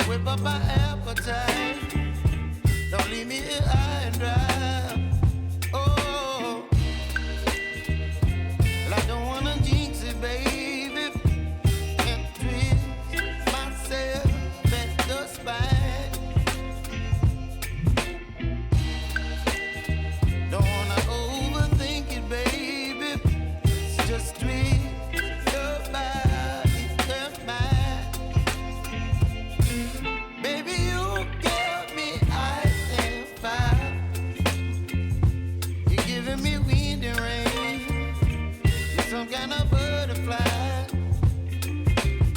whip up my appetite. Don't leave me here high and dry. Oh, well, I don't wanna jinx it, baby. Can't twist myself at the spine. Don't wanna overthink it, baby. It's just twist your body and mine. Baby, you give me ice and fire. You're giving me wind and rain. You're some kind of butterfly.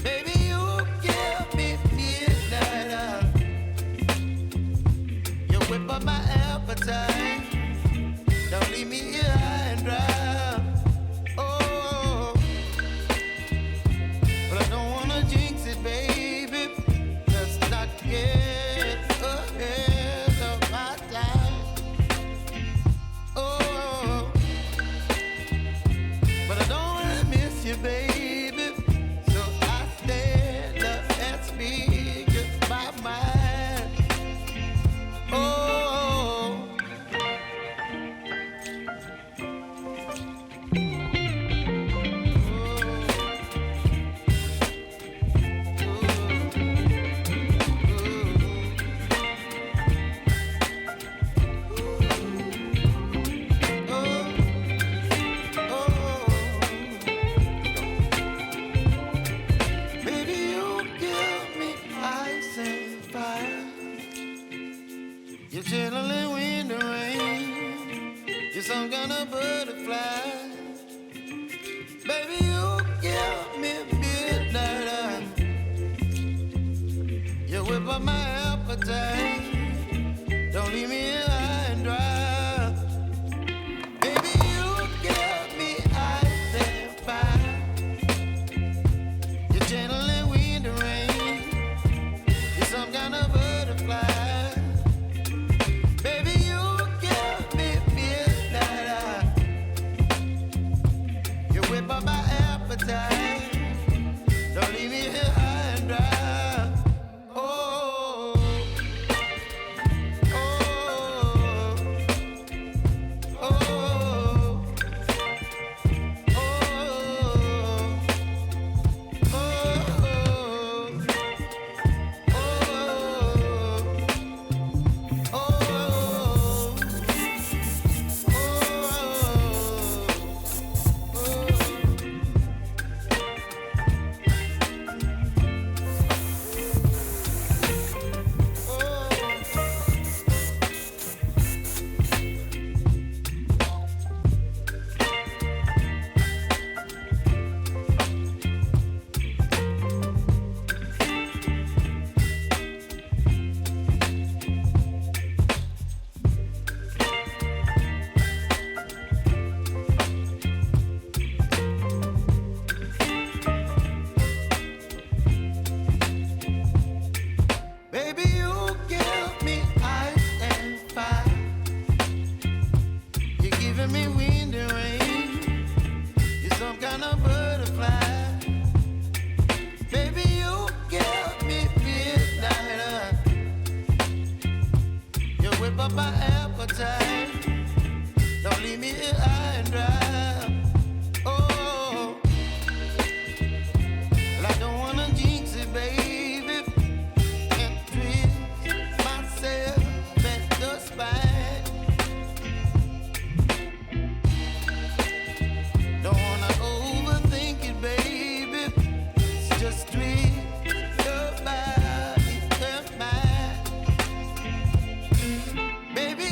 Baby, you give me midnight. You whip up my appetite. Don't leave me here high and dry. Oh, but I don't wanna jinx it, baby. Let's not get ahead of my time. Oh, but I don't wanna miss you, baby. So I stand up and speak my mind. Oh. Baby, you give me ice and fire. You're chilling wind and rain. You're some kind of butterfly. Baby, you give me midnight. You whip up my appetite. Don't leave me here high and dry. Baby, you give me ice and fire. You're channeling wind and rain. You're some kind of butterfly. Baby, you give me midnight. You whip up my appetite. Don't leave me here high and dry. Oh, oh, oh, oh, baby, you give me ice and fire. You're giving me wind and rain. You're some kind of butterfly. Baby, you give me midnight. You whip up my appetite. Don't leave me here high and dry. Oh, well, I don't wanna jinx it, baby. Can't twist myself at the spine. Don't wanna overthink it, baby. It's just twist your body and mine. Baby,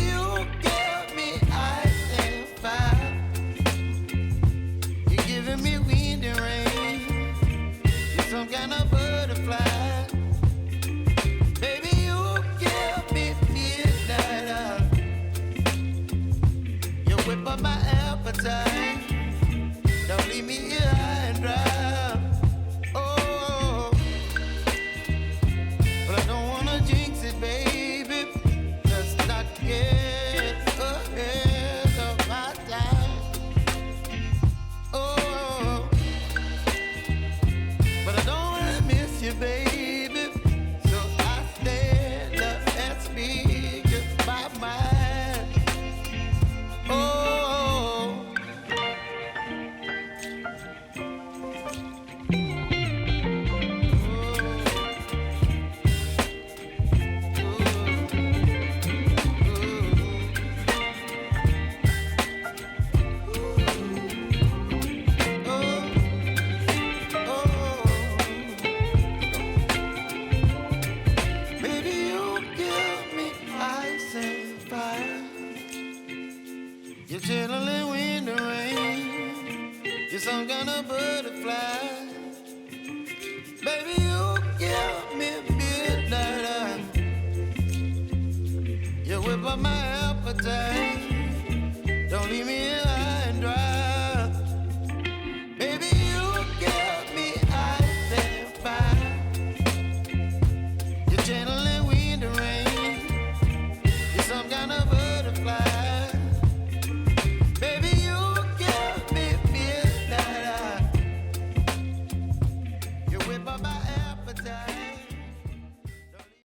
of my